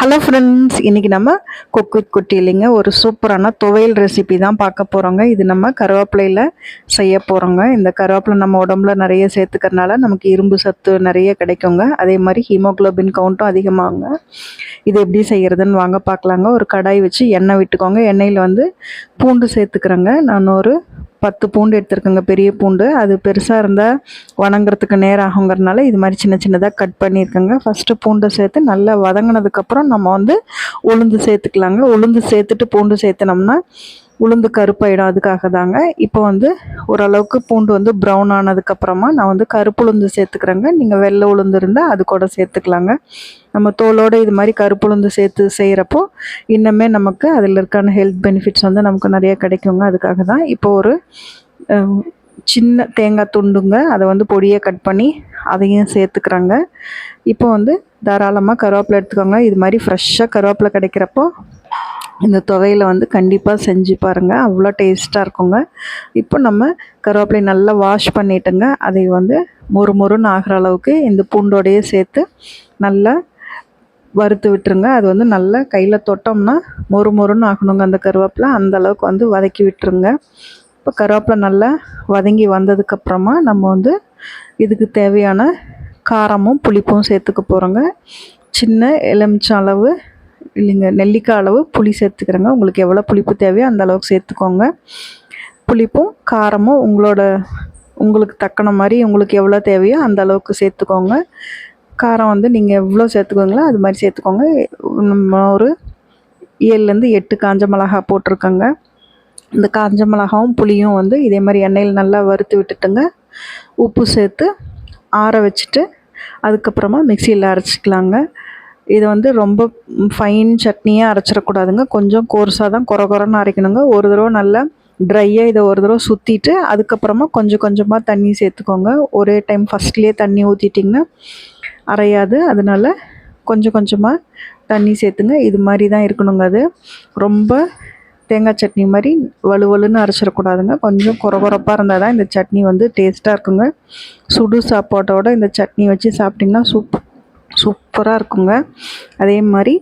Hello friends, இன்றைக்கி நம்ம cook with குட்டி இல்லைங்க ஒரு சூப்பரான துவையல் ரெசிபி தான் பார்க்க போகிறோங்க. இது நம்ம கருவேப்பிலையில் செய்ய போகிறோங்க. இந்த கருவேப்பிலை நம்ம உடம்புல நிறைய சேர்த்துக்கிறனால நமக்கு இரும்பு சத்து நிறைய கிடைக்குங்க. அதே மாதிரி ஹீமோக்ளோபின் கவுண்ட்டும் அதிகமாகுங்க. இது எப்படி செய்கிறதுன்னு வாங்க பார்க்கலாங்க. ஒரு கடாய் வச்சு எண்ணெய் விட்டுக்கோங்க. எண்ணெயில் வந்து பூண்டு சேர்த்துக்கிறேங்க. நான் ஒரு 10 பூண்டு எடுத்துருக்கேங்க, பெரிய பூண்டு. அது பெருசாக இருந்தால் வணங்குறதுக்கு நேரம் ஆகுங்கிறதுனால இது மாதிரி சின்ன சின்னதாக கட் பண்ணியிருக்கேங்க. ஃபஸ்ட்டு பூண்டை சேர்த்து நல்லா வதங்கினதுக்கப்புறம் நம்ம வந்து உளுந்து சேர்த்துக்கலாங்க. உளுந்து சேர்த்துட்டு பூண்டு சேர்த்துனோம்னா உளுந்து கருப்பாயிடும், அதுக்காக தாங்க. இப்போ வந்து ஓரளவுக்கு பூண்டு வந்து ப்ரௌன் ஆனதுக்கப்புறமா நான் வந்து கருப்பு உளுந்து சேர்த்துக்கிறேங்க. நீங்கள் வெள்ளை உளுந்து இருந்தால் அது கூட சேர்த்துக்கலாங்க. நம்ம தோலோடு இது மாதிரி கருப்பு உளுந்து சேர்த்து செய்கிறப்போ இன்னுமே நமக்கு அதில் இருக்கான ஹெல்த் பெனிஃபிட்ஸ் வந்து நமக்கு நிறைய கிடைக்குங்க. அதுக்காக தான். இப்போ ஒரு சின்ன தேங்காய் துண்டுங்க, அதை வந்து பொடியை கட் பண்ணி அதையும் சேர்த்துக்கிறாங்க. இப்போ வந்து தாராளமாக கருவேப்பிலை எடுத்துக்கோங்க. இது மாதிரி ஃப்ரெஷ்ஷாக கருவேப்பிலை கிடைக்கிறப்போ இந்த துவையில் வந்து கண்டிப்பாக செஞ்சு பாருங்கள், அவ்வளோ டேஸ்ட்டாக இருக்குங்க. இப்போ நம்ம கருவேப்பிலை நல்லா வாஷ் பண்ணிவிட்டுங்க, அதை வந்து மொறுன்னு ஆகிற அளவுக்கு இந்த பூண்டோடையே சேர்த்து நல்லா வறுத்து விட்டுருங்க. அது வந்து நல்லா கையில் தொட்டோம்னா மொறுன்னு ஆகணுங்க அந்த கருவேப்பிலை, அந்த அளவுக்கு வந்து வதக்கி விட்டுருங்க. இப்போ கருவேப்பிலை நல்லா வதங்கி வந்ததுக்கப்புறமா நம்ம வந்து இதுக்கு தேவையான காரமும் புளிப்பும் சேர்த்துக்க போகிறோங்க. சின்ன எலுமிச்சம் அளவு இல்லைங்க, நெல்லிக்காய் அளவு புளி சேர்த்துக்கிறேங்க. உங்களுக்கு எவ்வளோ புளிப்பு தேவையோ அந்த அளவுக்கு சேர்த்துக்கோங்க. புளிப்பும் காரமும் உங்களுக்கு தக்கன மாதிரி உங்களுக்கு எவ்வளோ தேவையோ அந்த அளவுக்கு சேர்த்துக்கோங்க. காரம் வந்து நீங்கள் எவ்வளோ சேர்த்துக்கோங்களோ அது மாதிரி சேர்த்துக்கோங்க. நம்ம ஒரு 7லேருந்து 8 காஞ்ச மிளகா போட்டிருக்கோங்க. இந்த காஞ்ச மிளகாவும் புளியும் வந்து இதே மாதிரி எண்ணெயில் நல்லா வறுத்து விட்டுட்டுங்க, உப்பு சேர்த்து ஆற வச்சுட்டு அதுக்கப்புறமா மிக்சியில் அரைச்சிக்கலாங்க. இதை வந்து ரொம்ப ஃபைன் சட்னியாக அரைச்சிடக்கூடாதுங்க, கொஞ்சம் கோர்ஸாக தான் கொரன்னு அரைக்கணுங்க. ஒரு தடவை நல்லா ட்ரையாக இதை ஒரு தடவை சுற்றிட்டு அதுக்கப்புறமா கொஞ்சம் கொஞ்சமாக தண்ணி சேர்த்துக்கோங்க. ஒரே டைம் ஃபஸ்ட்லேயே தண்ணி ஊற்றிட்டிங்கன்னா அரையாது, அதனால் கொஞ்சம் கொஞ்சமாக தண்ணி சேர்த்துங்க. இது மாதிரி தான் இருக்கணுங்க. அது ரொம்ப தேங்காய் சட்னி மாதிரி வலுவலுன்னு அரைச்சிடக்கூடாதுங்க, கொஞ்சம் கொரப்பாக இருந்தால் தான் இந்த சட்னி வந்து டேஸ்ட்டாக இருக்குங்க. சுடு சாப்பாட்டோடு இந்த சட்னி வச்சு சாப்பிட்டிங்கன்னா சூப்பராக இருக்குங்க. அதே மாதிரி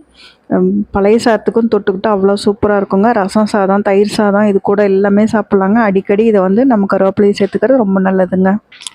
பழைய சாதத்துக்கும் தொட்டுக்கிட்டு அவ்வளோ சூப்பராக இருக்குங்க. ரசம் சாதம், தயிர் சாதம் இது கூட எல்லாமே சாப்பிட்லாங்க. அடிக்கடி இதை வந்து நம்ம கருவேப்பிலையை சேர்த்துக்கிறது ரொம்ப நல்லதுங்க.